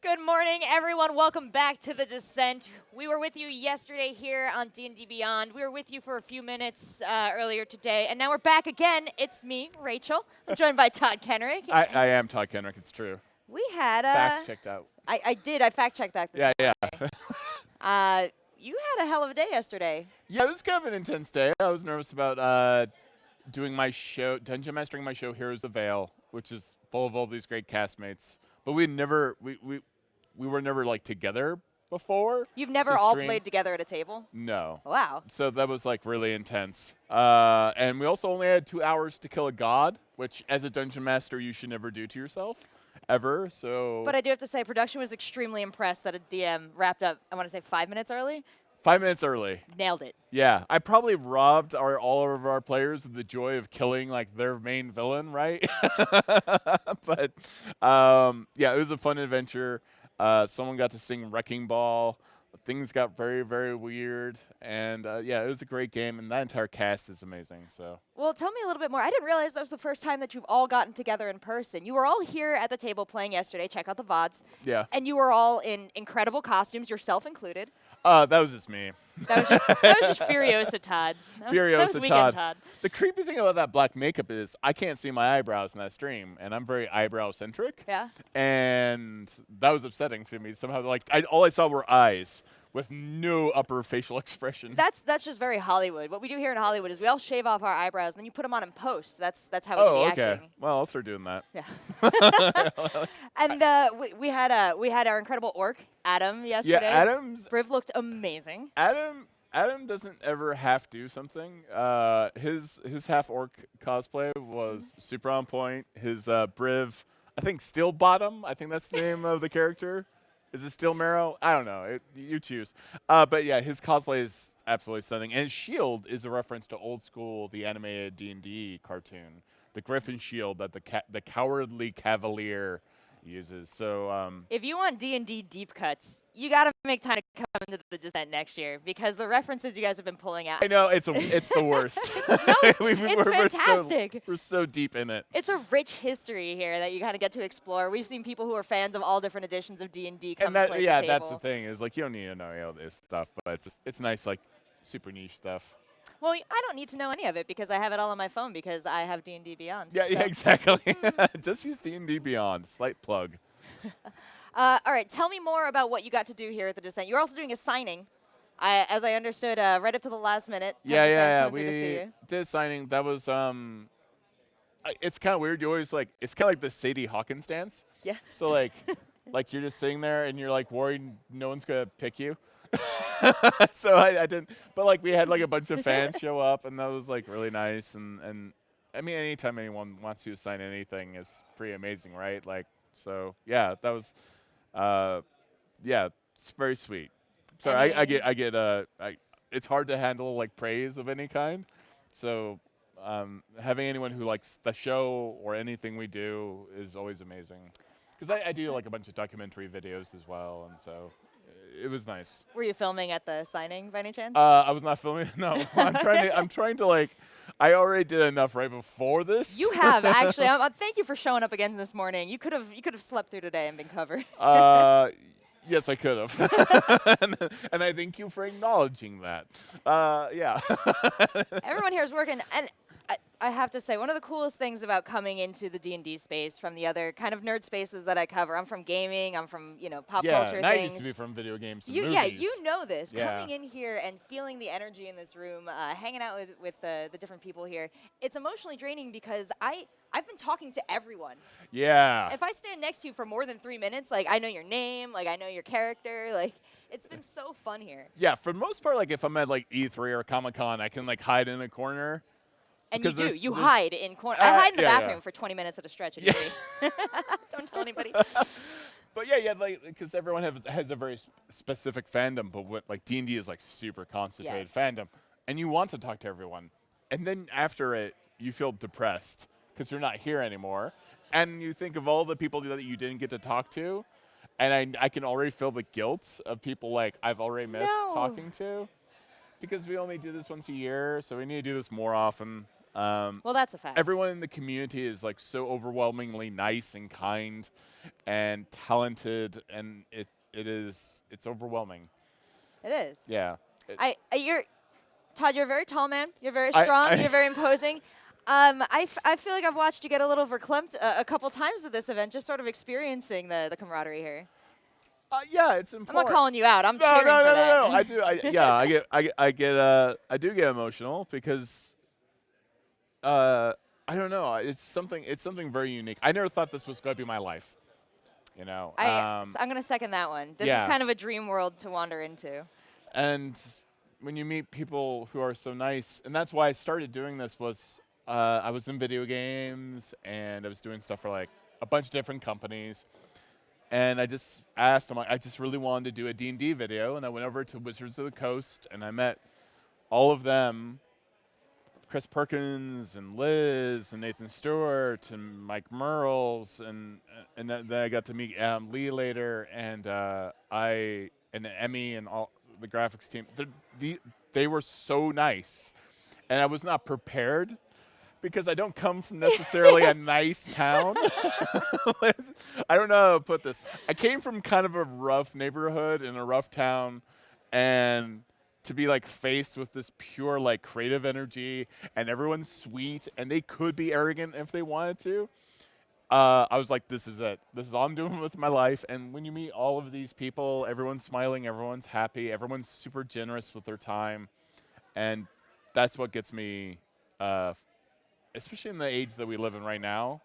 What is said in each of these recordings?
Good morning, everyone. Welcome back to The Descent. We were with you yesterday here on D&D Beyond. We were with you for a few minutes earlier today, and now we're back again. It's me, Rachel. I'm joined by Todd Kenrick. I am Todd Kenrick. It's true. We had Facts checked out. I did. I fact-checked that this Yeah. morning. You had a hell of a day yesterday. Yeah, it was kind of an intense day. I was nervous about doing my show, dungeon mastering my show, Heroes of Vale, which is full of all these great castmates. But we were never like together before. You've never all played together at a table? No. Wow. So that was like really intense. And we also only had 2 hours to kill a god, which as a dungeon master you should never do to yourself, ever. So. But I do have to say, production was extremely impressed that a DM wrapped up, I want to say 5 minutes early. 5 minutes early. Nailed it. Yeah, I probably robbed all of our players of the joy of killing like their main villain, right? But yeah, it was a fun adventure. Someone got to sing Wrecking Ball. Things got very, very weird, and yeah, it was a great game, and that entire cast is amazing. So. Well, tell me a little bit more. I didn't realize that was the first time that you've all gotten together in person. You were all here at the table playing yesterday. Check out the VODs. Yeah. And you were all in incredible costumes, yourself included. That was just me. That was just Furiosa Todd. That was Weekend Todd. The creepy thing about that black makeup is I can't see my eyebrows in that stream, and I'm very eyebrow-centric. Yeah. And that was upsetting to me. Somehow, like, all I saw were eyes with no upper facial expression. That's just very Hollywood. What we do here in Hollywood is we all shave off our eyebrows, and then you put them on in post. That's how we do the okay. acting. Well, I'll start doing that. Yeah. And we had our incredible orc, Adam, yesterday. Yeah, Briv looked amazing. Adam doesn't ever half do something. His half orc cosplay was super on point. His Briv, I think Steel Bottom. I think that's the name of the character. Is it Steel Marrow? I don't know. You choose. But yeah, his cosplay is absolutely stunning. And his shield is a reference to old school, the animated D&D cartoon, the Griffin shield that the cowardly cavalier uses. So if you want D&D deep cuts, you got to make time to come to the Descent next year, because the references you guys have been pulling out. I know it's the worst. It's fantastic. We're so deep in it. It's a rich history here that you kind of get to explore. We've seen people who are fans of all different editions of D&D come and play the table. That's the thing is like you don't need to know all this stuff, but it's nice like super niche stuff. Well, I don't need to know any of it because I have it all on my phone because I have D&D Beyond. Yeah, exactly. Just use D&D Beyond. Slight plug. All right, tell me more about what you got to do here at the Descent. You're also doing a signing, as I understood, right up to the last minute. Yeah. We did a signing. That was it's kind of weird. You always like it's kind of like the Sadie Hawkins dance. Yeah. So like you're just sitting there and you're like worried no one's gonna pick you. So I didn't, but like we had like a bunch of fans show up, and that was like really nice. And I mean, anytime anyone wants you to sign anything is pretty amazing, right? Like, so yeah, that was, yeah, it's very sweet. So it's hard to handle like praise of any kind. So having anyone who likes the show or anything we do is always amazing. Because I do like a bunch of documentary videos as well, and so. It was nice. Were you filming at the signing by any chance? I was not filming. No, I'm trying to like. I already did enough right before this. You have actually. Thank you for showing up again this morning. You could have slept through today and been covered. Yes, I could have. and I thank you for acknowledging that. Yeah. Everyone here is working, and I have to say, one of the coolest things about coming into the D&D space from the other kind of nerd spaces that I cover, I'm from gaming, I'm from, pop culture and I things. used to be from video games and movies. Yeah, you know this. Yeah. Coming in here and feeling the energy in this room, hanging out with the different people here, it's emotionally draining because I've been talking to everyone. Yeah. If I stand next to you for more than 3 minutes, like, I know your name, like, I know your character, like, it's been so fun here. Yeah, for the most part, like, if I'm at, like, E3 or Comic-Con, I can, like, hide in a corner. And you do. You hide in corner. I hide in the bathroom for 20 minutes at a stretch. Yeah. Don't tell anybody. But yeah, like because everyone has a very specific fandom, but what like D&D is like super concentrated fandom, and you want to talk to everyone, and then after it, you feel depressed because you're not here anymore, and you think of all the people that you didn't get to talk to, and I can already feel the guilt of people like I've already missed talking to, because we only do this once a year, so we need to do this more often. Well, that's a fact. Everyone in the community is like so overwhelmingly nice and kind and talented, and it's overwhelming. It is. Yeah. You're Todd. You're a very tall man. You're very I- strong. I- You're very imposing. I feel like I've watched you get a little verklempt a couple times at this event, just sort of experiencing the camaraderie here. Yeah, it's I'm important. not calling you out. I'm No, cheering no, for no, that. no, no. I do. I do get emotional because I don't know. It's something very unique. I never thought this was going to be my life. You know. I'm gonna second that one. This yeah. is kind of a dream world to wander into. And when you meet people who are so nice, and that's why I started doing this was I was in video games and I was doing stuff for like a bunch of different companies. And I just asked them, I just really wanted to do a D&D video, and I went over to Wizards of the Coast, and I met all of them, Chris Perkins and Liz and Nathan Stewart and Mike Merles, and then I got to meet Lee later, and and Emmy and all the graphics team. They were so nice, and I was not prepared. Because I don't come from necessarily a nice town. I don't know how to put this. I came from kind of a rough neighborhood in a rough town, and to be like faced with this pure like creative energy, and everyone's sweet, and they could be arrogant if they wanted to. I was like, this is it. This is all I'm doing with my life. And when you meet all of these people, everyone's smiling, everyone's happy, everyone's super generous with their time, and that's what gets me. Especially in the age that we live in right now,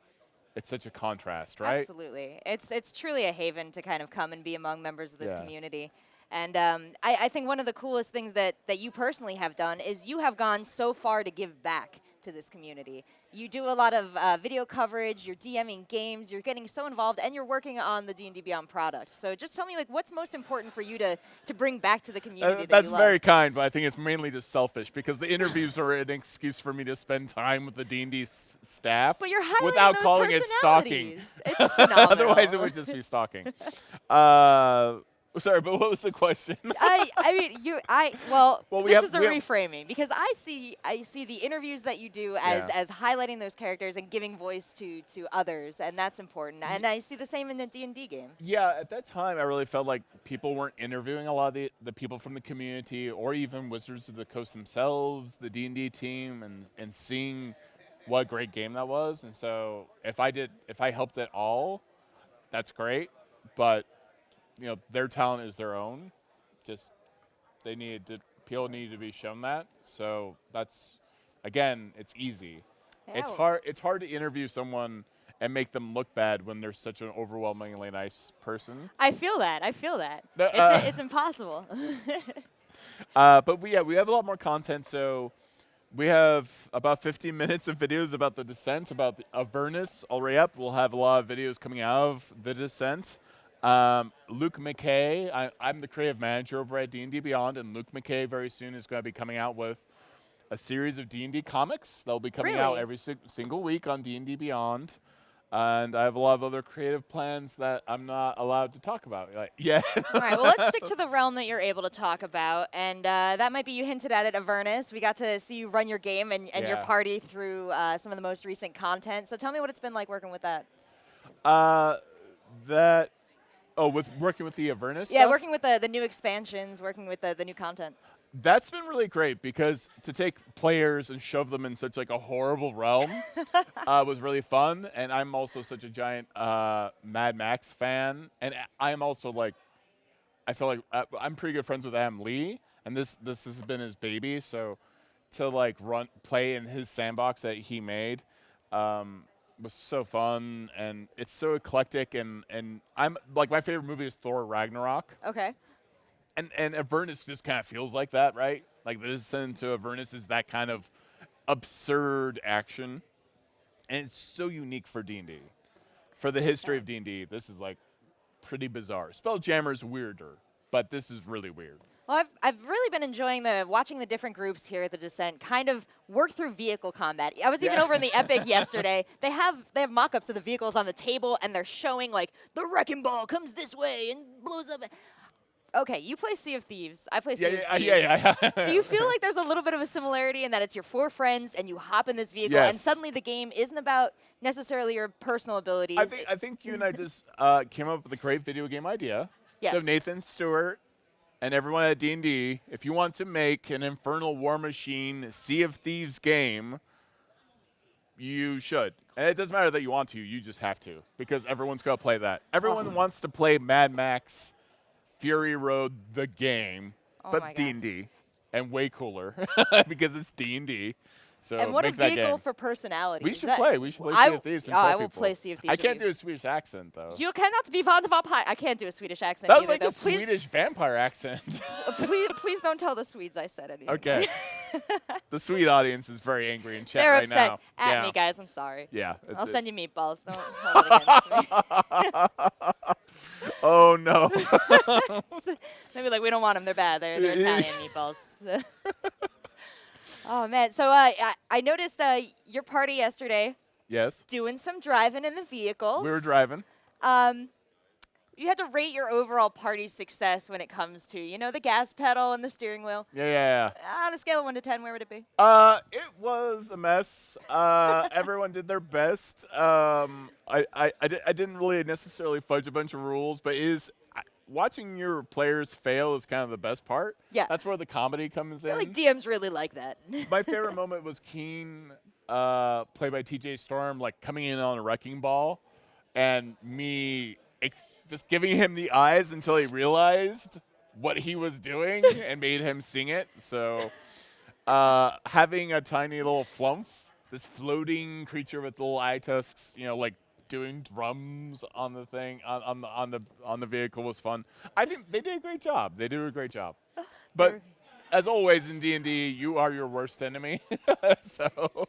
it's such a contrast, right? Absolutely. It's truly a haven to kind of come and be among members of this Yeah. community. And I think one of the coolest things that you personally have done is you have gone so far to give back to this community. You do a lot of video coverage, you're DMing games, you're getting so involved, and you're working on the D&D Beyond product. So just tell me, like, what's most important for you to bring back to the community that That's you love? very kind, but I think it's mainly just selfish because the interviews are an excuse for me to spend time with the D&D staff But you're highlighting without those calling it stalking. personalities. It's phenomenal. Otherwise, it would just be stalking. Sorry, but what was the question? Well, Well, we this have- is a we have- reframing because I see the interviews that you do as highlighting those characters and giving voice to others, and that's important. And I see the same in the D&D game. Yeah, at that time, I really felt like people weren't interviewing a lot of the people from the community or even Wizards of the Coast themselves, the D&D team, and seeing what a great game that was. And so if I helped at all, that's great. But, you know, their talent is their own. Just people need to be shown that. So that's, again, it's easy. Yeah, It's hard to interview someone and make them look bad when they're such an overwhelmingly nice person. I feel that. No, It's impossible. But we have a lot more content. So we have about 15 minutes of videos about the Descent, about the Tavernas already up. We'll have a lot of videos coming out of the Descent. Luke McKay, I'm the creative manager over at D&D Beyond, and Luke McKay very soon is going to be coming out with a series of D&D comics that'll be coming out Really? every single week on D&D Beyond. And I have a lot of other creative plans that I'm not allowed to talk about. Yeah. All right, well, let's stick to the realm that you're able to talk about. And that might be, you hinted at it, Tavernas. We got to see you run your game and your Yeah. party through some of the most recent content. So tell me what it's been like working with that. With working with the Tavernas Yeah, stuff? working with the new expansions, working with the new content. That's been really great because to take players and shove them in such like a horrible realm was really fun. And I'm also such a giant Mad Max fan, and I'm also like, I feel like I'm pretty good friends with Adam Lee, and this has been his baby. So to like play in his sandbox that he made was so fun, and it's so eclectic. And I'm like, my favorite movie is Thor Ragnarok. Okay. And Avernus just kind of feels like that, right? Like the Descent to Avernus is that kind of absurd action, and it's so unique for D&D. For the history of D&D, this is like pretty bizarre. Spelljammer's weirder, but this is really weird. Well, I've really been enjoying watching the different groups here at the Descent kind of work through vehicle combat. I was even over in the Epic yesterday. They have mock-ups of the vehicles on the table, and they're showing like the wrecking ball comes this way and blows up. Okay, you play Sea of Thieves. I play Sea of Yeah, Thieves. yeah. Do you feel like there's a little bit of a similarity in that it's your 4 friends and you hop in this vehicle and Yes. suddenly the game isn't about necessarily your personal abilities? I think you and I just came up with a great video game idea. So Yes. Nathan Stewart and everyone at D&D, if you want to make an Infernal War Machine Sea of Thieves game, you should. And it doesn't matter that you want to, you just have to, because everyone's going to play that. Everyone wants to play Mad Max Fury Road the game, Oh my but gosh. D&D, and way cooler because it's D&D. So And what a make that vehicle game. for personality. We should play. We should play I Sea of Thieves and oh, troll I will people. play Sea of Thieves I with can't you. do a Swedish accent though. You cannot be fond of up high. I can't do a Swedish accent That was either, like though. a Swedish vampire accent. Please don't tell the Swedes I said anything. Okay. The Swede audience is very angry in chat They're right upset now. at yeah. me, guys. I'm sorry. Yeah. I'll send you meatballs. Don't hold it against me. Oh no. They'll be like, we don't want them. They're bad. They're Italian meatballs. Oh, man. So I noticed your party yesterday Yes. doing some driving in the vehicles. We were driving. You had to rate your overall party success when it comes to, the gas pedal and the steering wheel. Yeah. On a scale of 1 to 10, where would it be? It was a mess. Everyone did their best. I didn't really necessarily fudge a bunch of rules, but watching your players fail is kind of the best part. Yeah. That's where the comedy comes in. I feel like DMs really like that. My favorite moment was Keen, played by TJ Storm, like coming in on a wrecking ball, and me just giving him the eyes until he realized what he was doing and made him sing it. So having a tiny little flump, this floating creature with little eye tusks, like doing drums on the thing on the vehicle was fun. I think they did a great job. They did a great job. But as always in D&D, you are your worst enemy. So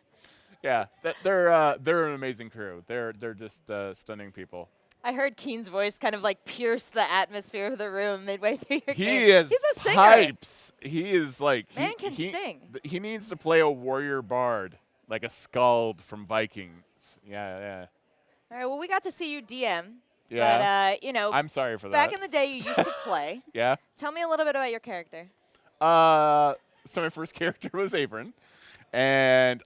yeah, they're an amazing crew. They're just stunning people. I heard Keen's voice kind of like pierce the atmosphere of the room midway through your game. He's a singer. Pipes. He is like Man can sing. He needs to play a warrior bard, like a skald from Vikings. Yeah. All right, well, we got to see you DM. Yeah. But, I'm sorry for that. back in the day, you used to play. Yeah. Tell me a little bit about your character. So my first character was Averin, and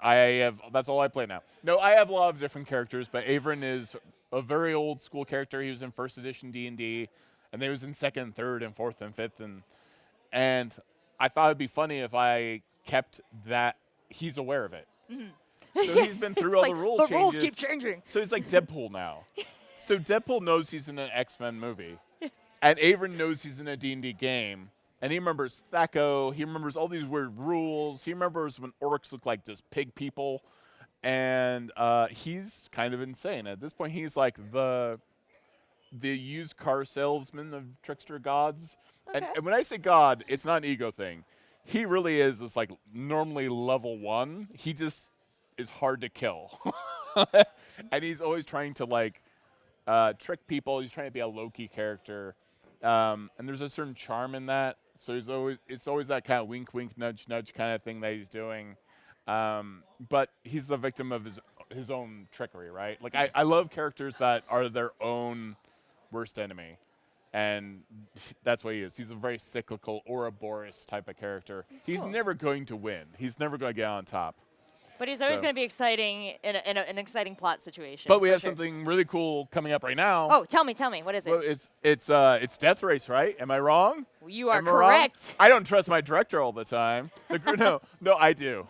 that's all I play now. No, I have a lot of different characters, but Averin is a very old school character. He was in first edition D&D, and then he was in second, third, and fourth, and fifth, and I thought it'd be funny if I kept that. He's aware of it. Mm-hmm. So he's been through all the rule changes. The rules keep changing. So he's like Deadpool now. So Deadpool knows he's in an X-Men movie, and Averin knows he's in a D&D game, and he remembers Thaco. He remembers all these weird rules. He remembers when orcs look like just pig people. And he's kind of insane. At this point, he's like the used car salesman of trickster gods. Okay. And when I say god, it's not an ego thing. He really is this like normally level 1. He just is hard to kill. And he's always trying to like trick people. He's trying to be a low-key character. And there's a certain charm in that. So it's always that kind of wink, wink, nudge, nudge kind of thing that he's doing. But he's the victim of his own trickery, right? Like I love characters that are their own worst enemy, and that's what he is. He's a very cyclical Ouroboros type of character. He's never going to win. He's never going to get on top. But he's always going to be exciting in an exciting plot situation. But we have something really cool coming up right now. Oh, tell me, what is it? Well, it's Death Race, right? Am I wrong? You are Am I wrong? correct. I don't trust my director all the time. No, I do.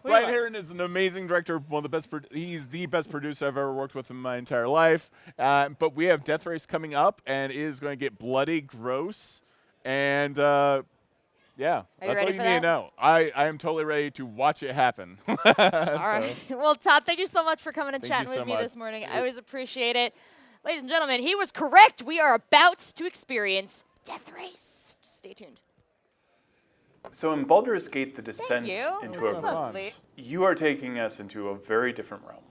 Brian Herron is an amazing director, one of the best. He's the best producer I've ever worked with in my entire life. But we have Death Race coming up, and it is going to get bloody, gross, and yeah, that's all you need to know. I am totally ready to watch it happen. All right. Well, Todd, thank you so much for coming and chatting with me this morning. I always appreciate it. Ladies and gentlemen, he was correct. We are about to experience Death Race. Just stay tuned. So in Baldur's Gate, the descent you. into This is Abyss, lovely. you are taking us into a very different realm.